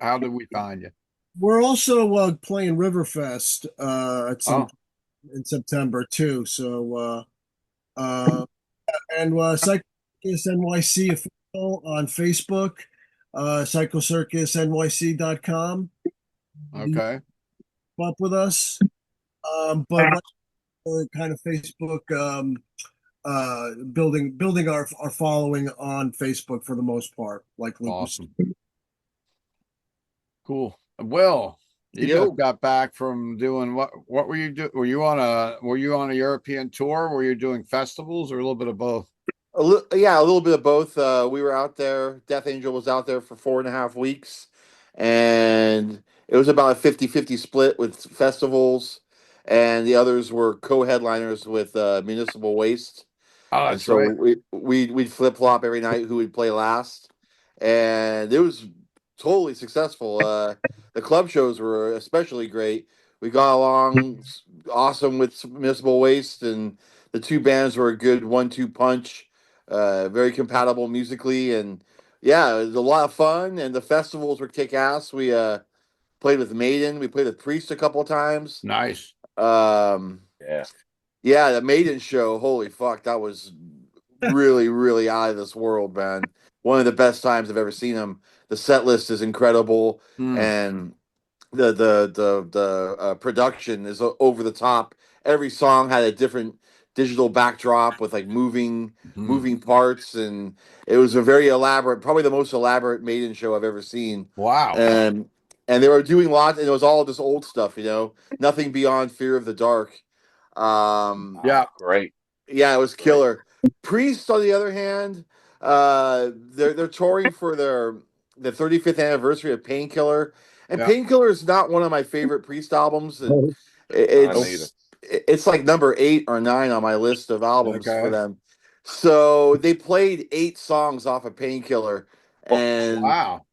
How do we find you? We're also playing Riverfest at some Oh, in September too. So and Psycho Circus NYC official on Facebook, psychocircusnyc.com. You okay. keep up with us. But kind of Facebook building our following on Facebook for the most part, like Luke was. Awesome. Cool. Will, you Yo. just got back from doing what were you doing? Were you on a European tour? Were you doing festivals or a little bit of both? Yeah, a little bit of both. We were out there. Death Angel was out there for 4.5 weeks, and it was about a 50-50 split with festivals, and the others were co-headliners with Municipal Waste. Oh, And that's so right. we'd flip flop every night who would play last, and it was totally successful. The club shows were especially great. We got along awesome with Municipal Waste, and the two bands were a good 1-2 punch. Very compatible musically, and yeah, it was a lot of fun. And the festivals were kick ass. We played with Maiden. We played with Priest a couple of times. Nice. Um, Yeah. yeah, the Maiden show, holy fuck, that was really, really out of this world, man. One of the best times I've ever seen them. The set list is incredible, Hmm. and the production is over the top. Every song had a different digital backdrop with like Hmm. moving parts, and it was a very elaborate, probably the most elaborate Maiden show I've ever seen. Wow. And they were doing lots, and it was all just old stuff, nothing beyond Fear of the Dark. Yeah. Great. Yeah, it was Great. killer. Priest, on the other hand, they're touring for the 35th anniversary of Painkiller, and Yeah. Painkiller is not one of my favorite Priest albums, and Mine neither. it's like number 8 or 9 on my list of albums for Okay. them. So they played 8 songs off of Painkiller, and Wow.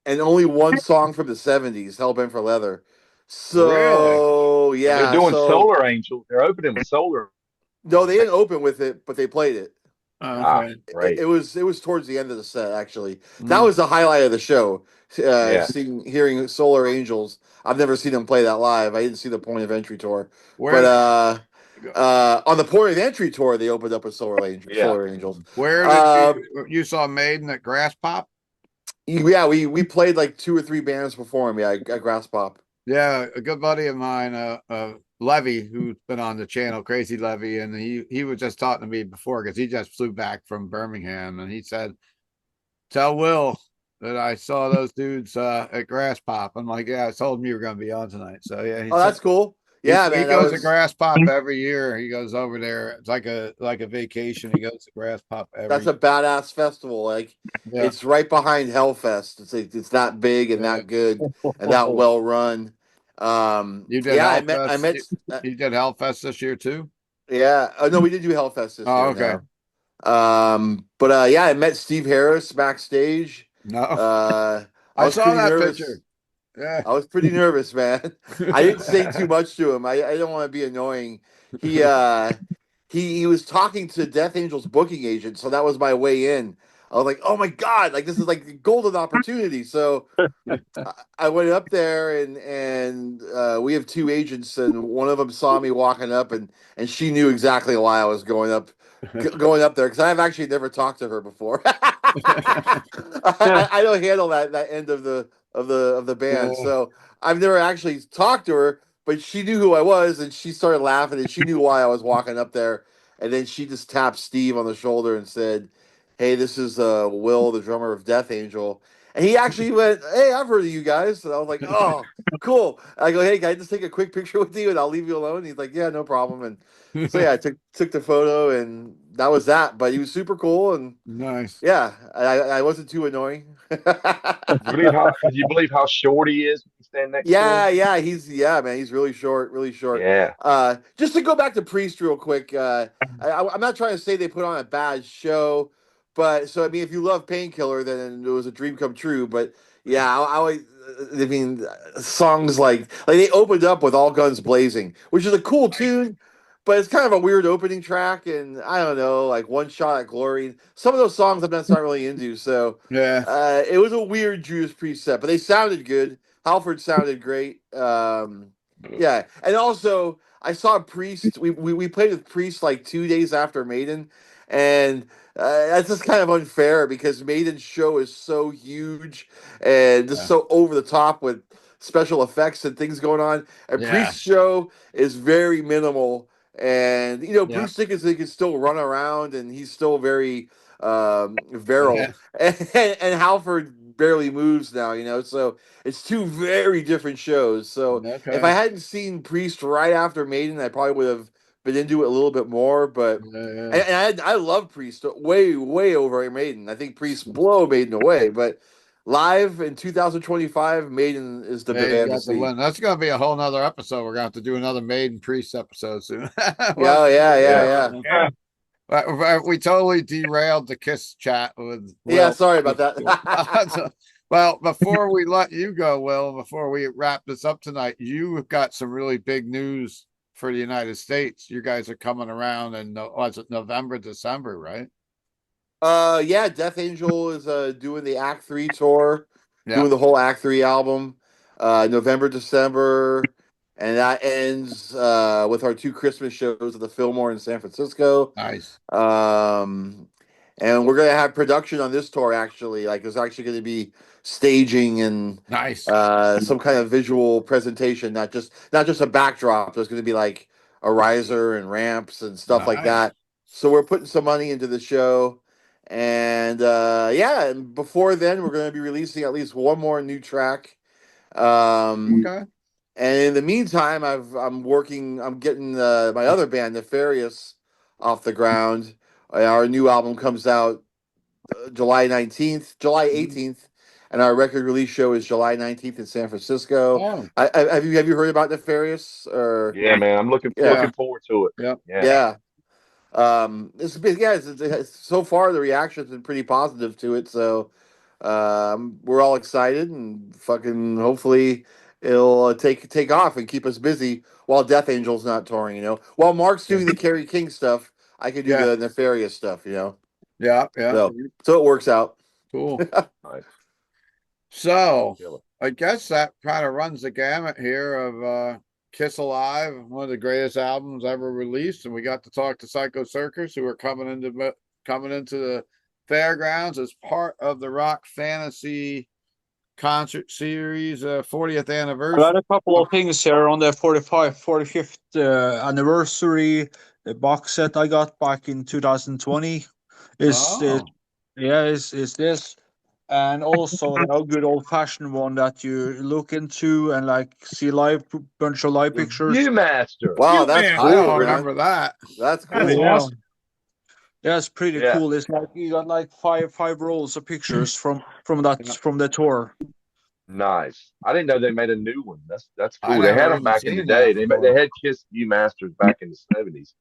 only one song from the '70s, Hellbent for Leather. Really? So Well, they're yeah, doing so Solar Angel. They're opening with Solar. no, they didn't open with it, but they played it. Okay. Great. It was towards the end of the set, actually. That Hmm. was the highlight of the show. Yeah. Hearing Solar Angels. I've never seen them play that live. I didn't see the Point of Entry tour, but Where on the Point of Entry tour, they opened up with Yeah. Solar Angels. where did you saw Maiden at Grass Pop? Yeah, we played like 2 or 3 bands before him. Yeah, at Grass Pop. Yeah, a good buddy of mine, Levy, who's been on the channel, Crazy Levy, and he was just talking to me before because he just flew back from Birmingham, and he said, "Tell Will that I saw those dudes at Grass Pop." I'm like, "Yeah, I told him you were going to be on tonight." So yeah, he Oh, said that's cool. he, Yeah, he man, that goes to was Grass Pop every year. He goes over there. It's like a vacation. He goes to Grass Pop that's every. a badass festival. Like Yeah, it's right behind Hellfest. It's that big and yeah. that good and that well run. You did Yeah, I Hellfest. met You did Hellfest this year too. yeah. Oh no, we did do Hellfest this Oh, year okay. now. But yeah, I met Steve Harris backstage. No, I I was saw pretty that nervous. picture. Yeah. I was pretty nervous, man. I didn't say too much to him. I don't want to be annoying. He uh he was talking to Death Angel's booking agent, so that was my way in. I was like, "Oh my god, like this is like a golden opportunity." So I went up there, and we have 2 agents, and one of them saw me walking up, and she knew exactly why I was going up there because I've actually never talked to her before. I don't handle that end of the band, so I've never actually talked to her. But she knew who I was, and she started laughing, and she knew why I was walking up there. And then she just tapped Steve on the shoulder and said, "Hey, this is Will, the drummer of Death Angel." And he actually went, "Hey, I've heard of you guys." And I was like, "Oh, cool." I go, "Hey, can I just take a quick picture with you and I'll leave you alone?" And he's like, "Yeah, no problem." And so yeah, I took the photo, and that was that. But he was super cool, and Nice. yeah, I wasn't too annoying. Could you believe how short he is when you stand next to him? Yeah, man, he's really short, really short. Yeah. Just to go back to Priest real quick, I'm not trying to say they put on a bad show, but so I mean, if you love Painkiller, then it was a dream come true. But yeah, I mean, songs like they opened up with All Guns Blazing, which is a cool tune, but it's kind of a weird opening track, and I don't know, like One Shot at Glory. Some of those songs I'm not really into, so Yeah. it was a weird Judas Priest set, but they sounded good. Halford sounded great. Yeah, and also I saw Priest. We played with Priest like 2 days after Maiden, and that's just kind of unfair because Maiden's show is so huge and just Yeah. so over the top with special effects and things going on. And Yeah. Priest's show is very minimal, and Yeah. Bruce Dickinson can still run around, and he's still very virile, and Halford barely moves now. So it's two very different shows. So if Okay. I hadn't seen Priest right after Maiden, I probably would have been into it a little bit more. But Yeah. and I love Priest way over Maiden. I think Priest blow Maiden away, but live in 2025, Maiden is the Maiden band to got the see. win. That's going to be a whole nother episode. We're going to have to do another Maiden Priest episode soon. Yeah, yeah. Yeah. We totally derailed the Kiss chat with Yeah, Will. sorry about that. Well, before we let you go, Will, before we wrap this up tonight, you've got some really big news for the United States. You guys are coming around in was it November, December, right? Yeah, Death Angel is doing the Act 3 tour, Yeah. doing the whole Act 3 album, November, December, and that ends with our 2 Christmas shows at the Fillmore in San Francisco. Nice. And we're gonna have production on this tour actually. Like there's actually gonna be staging and Nice. some kind of visual presentation, not just a backdrop. There's gonna be like a riser and ramps and stuff like that. So we're putting some money into the show. And and before then we're gonna be releasing at least one more new track. Okay. And in the meantime, I'm getting my other band, Nefarious, off the ground. Our new album comes out July 18th, and our record release show is July 19th in San Francisco. Oh. Have you heard about Nefarious? Or Yeah, man, I'm looking forward to it. Yeah. So far the reaction's been pretty positive to it, so we're all excited and fucking hopefully it'll take off and keep us busy while Death Angel's not touring. While Mark's doing the Kerry King stuff, I could do the Nefarious stuff. Yeah. So it works out. Cool. Nice. So I guess that kind of runs the gamut here of Kiss Alive, one of the greatest albums ever released, and we got to talk to Psycho Circus, who are coming into the fairgrounds as part of the Rock Fantasy concert series 40th anniversary. I got a couple of things here on the 45th anniversary. The box set I got back in 2020 is this, and also a good old fashioned one that you look into and like see bunch of live pictures. Viewmaster. Wow, that's cool. I don't remember that. That's cool. That's awesome. That's pretty cool. It's like you got like five rolls of pictures from the tour. Nice. I didn't know they made a new one. That's I cool. They had never them back in the seen day. that They had Kiss Viewmasters back in the 70s.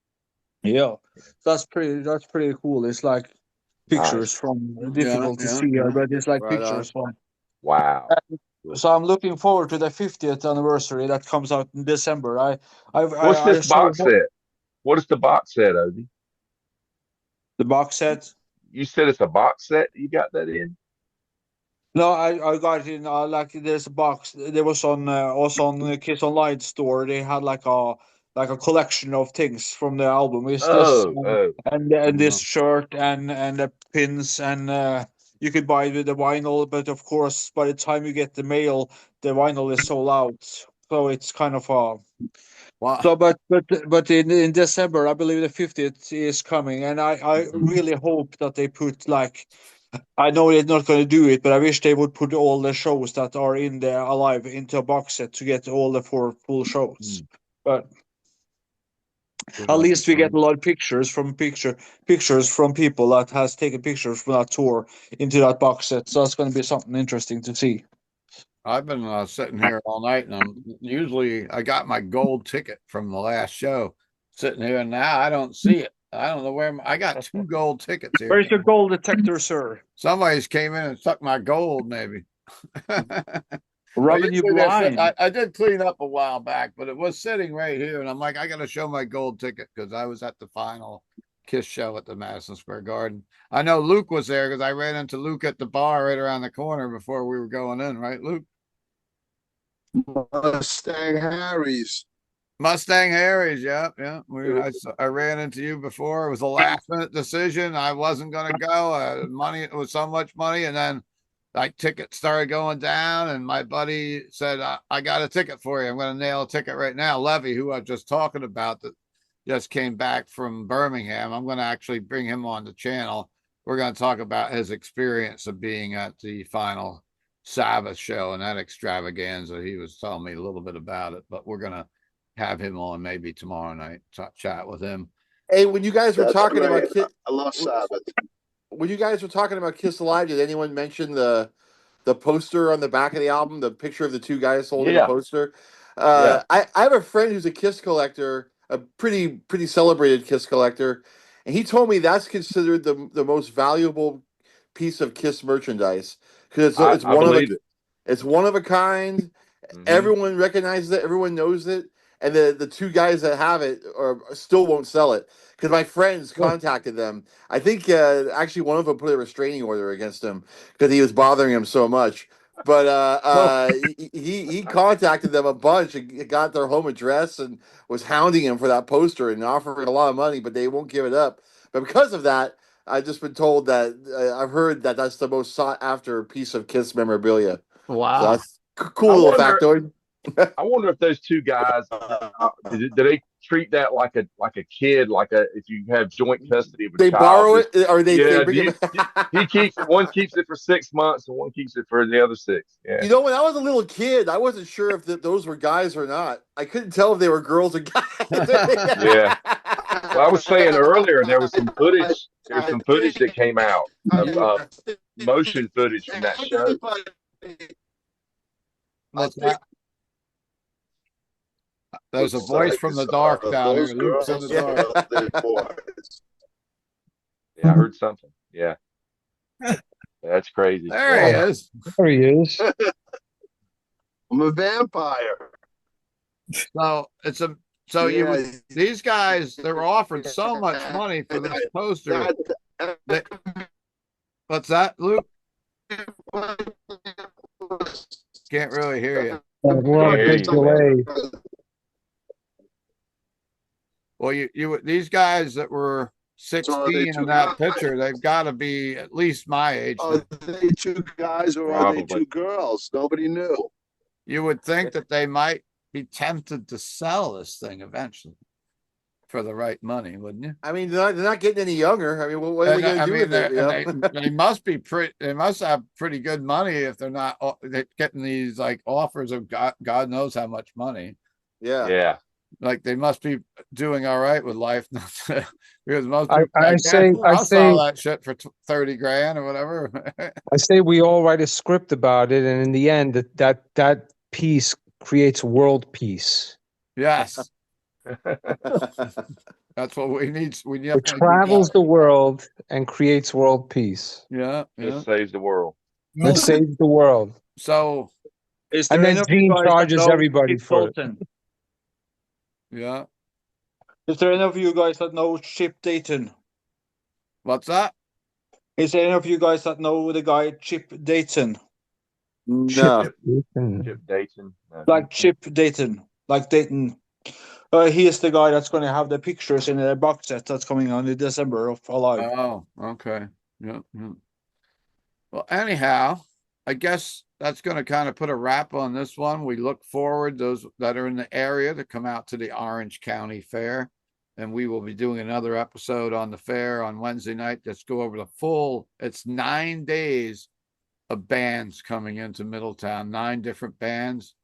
Yeah, that's pretty cool. It's like pictures from difficult to see, but it's like pictures from. Wow. So I'm looking forward to the 50th anniversary that comes out in December. What's this box set? What is the box set, Odie? The box set. You said it's a box set. You got that in? No, I got it in like there's a box. There was also on the Kiss Online store. They had like a collection of things from the album. It's and this shirt and the pins and you could buy the vinyl, but of course by the time you get the mail, the vinyl is sold out. So it's kind of Wow. So, but in December, I believe the 50th is coming, and I really hope that they put like. I know they're not going to do it, but I wish they would put all the shows that are in there alive into a box set to get all the 4 full shows. But at least we get a lot of pictures from people that has taken pictures from that tour into that box set. So that's going to be something interesting to see. I've been sitting here all night, and I got my gold ticket from the last show sitting here, and now I don't see it. I don't know where I got 2 gold tickets here. Where's your gold detector, sir? Somebody's came in and sucked my gold, maybe. rubbing you Usually they're blind. I did clean up a while back, but it was sitting right here, and I'm like, I got to show my gold ticket because I was at the final Kiss show at the Madison Square Garden. I know Luke was there because I ran into Luke at the bar right around the corner before we were going in, right, Luke? Mustang Harry's. Mustang Harry's, yeah, yeah. I ran into you before. It was a last minute decision. I wasn't going to go. Money, it was so much money, and then like tickets started going down, and my buddy said, I got a ticket for you. I'm going to nail a ticket right now. Levy, who I was just talking about, that just came back from Birmingham. I'm going to actually bring him on the channel. We're going to talk about his experience of being at the final Sabbath show and that extravaganza. He was telling me a little bit about it, but we're going to have him on maybe tomorrow night, chat with him. Hey, when you guys were That's talking great. about Kiss, I love Sabbath. when you guys were talking about Kiss Alive, did anyone mention the poster on the back of the album, the picture of the two guys holding a Yeah. poster? Yeah. I have a friend who's a Kiss collector, a pretty celebrated Kiss collector, and he told me that's considered the most valuable piece of Kiss merchandise because it's I believe it. it's one of a kind. Mhm. Everyone recognizes it. Everyone knows it. And the two guys that have it still won't sell it because my friends contacted them. I think actually one of them put a restraining order against him because he was bothering him so much. But he contacted them a bunch and got their home address and was hounding him for that poster and offering a lot of money, but they won't give it up. But because of that, I've just been told that I've heard that that's the most sought after piece of Kiss memorabilia. Wow. So that's cool little factoid. I wonder if those two guys do they treat that like a kid, if you have joint custody of a They child. borrow it, or they bring it he keeps it. One keeps it for 6 months, and one keeps it for the other 6. Yeah. You know, when I was a little kid, I wasn't sure if those were guys or not. I couldn't tell if they were girls or guys. Yeah. Well, I was saying earlier there was some footage. There's some footage that came out of motion footage from that show. What's that? There's a voice from the dark down here. Luke's in the dark. Yeah, I heard something. Yeah. That's crazy. There he is. There he is. I'm a vampire. These guys, they're offered so much money for this poster. What's that, Luke? Can't really hear you. We're on a big delay. Well, these guys that were 16 in that picture, they've got to be at least my age. Are they two guys or are they two girls? Nobody knew. You would think that they might be tempted to sell this thing eventually for the right money, wouldn't you? I mean, they're not getting any younger. I mean, what are they going to do with it? You know? They must be They must have pretty good money if they're not getting these like offers of God knows how much money. Yeah. Yeah. Like they must be doing all right with life because most I people say sell that shit for 30 grand or whatever. I say we all write a script about it, and in the end, that piece creates world peace. Yes. That's what we need. It travels the world and creates world peace. Yeah. It saves the world. It saves the world. So, and then Gene charges everybody for it. Yeah. Is there any of you guys that know Chip Dayton? What's that? Is there any of you guys that know the guy Chip Dayton? No. Chip Dayton. No. Like Chip Dayton. Like Dayton. He is the guy that's going to have the pictures in the box set that's coming on in December of Alive. Oh, okay. Yeah. Well, anyhow, I guess that's going to kind of put a wrap on this one. We look forward, those that are in the area, to come out to the Orange County Fair. And we will be doing another episode on the fair on Wednesday night. Let's go over the full, it's 9 days of bands coming into Middletown, 9 different bands.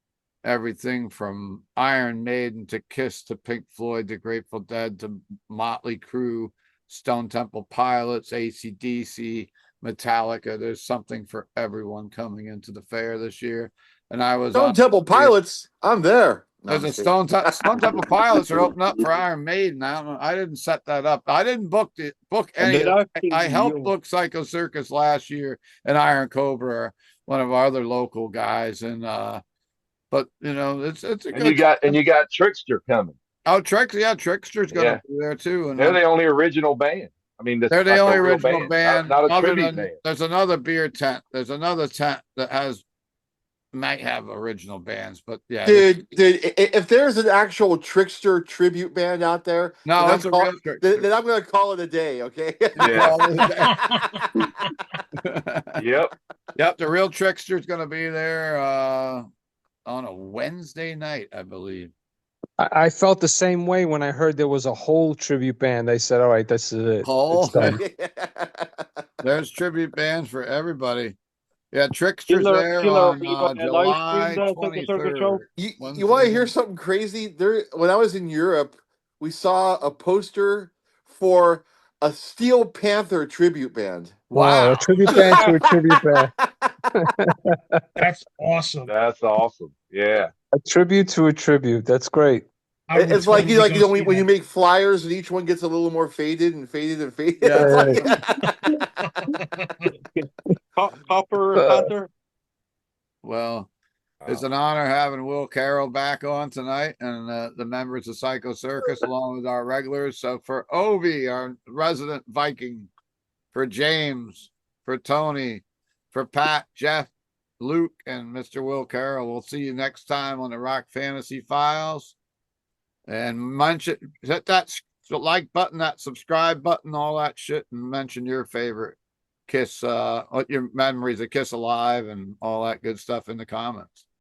Everything from Iron Maiden to Kiss to Pink Floyd to Grateful Dead to Motley Crue, Stone Temple Pilots, AC/DC, Metallica. There's something for everyone coming into the fair this year. And I was Stone Temple Pilots. I'm there. No, I'm There's a just kidding. Stone Temple Pilots are opening up for Iron Maiden. I don't know. I didn't set that up. I didn't book And any then of I it. think I helped you- book Psycho Circus last year and Iron Cobra, one of our other local guys. And but you know, it's a And you good got Trickster coming. oh Trickster's gonna Yeah, be there too. And they're the only original band. I mean, that's they're the like a only real original band, band not a other tribute than band. there's another beer tent. There's another tent that has might have original bands, but yeah, Dude, if there's an actual Trickster tribute band out there, no, then it's a real Trickster. then I'm gonna call it a day, okay? Yeah. Yep. Yep, the real Trickster's gonna be there on a Wednesday night, I believe. I felt the same way when I heard there was a whole tribute band. I said, "All right, this is it. Whole? It's done." There's tribute bands for everybody. Yeah, Trickster's Killer, there Killer, on are you gonna live stream July the Psycho Circus show? 23rd. You want to hear something crazy? There, when I was in Europe, we saw a poster for a Steel Panther tribute band. Wow, Wow. a tribute band to a tribute band. That's awesome. That's awesome. Yeah. A tribute to a tribute. That's great. I would It's like totally go see when you that. make flyers and each one gets a little more faded and faded and faded. Yeah. It's like- Copper Panther. Well, it's an honor having Will Carroll back on tonight and the members of Psycho Circus along with our regulars. So for Ovi, our resident Viking, for James, for Tony, for Pat, Jeff, Luke, and Mr. Will Carroll, we'll see you next time on the Rock Fantasy Files. And hit that like button, that subscribe button, all that shit, and mention your favorite Kiss, what your memories of Kiss Alive and all that good stuff in the comments.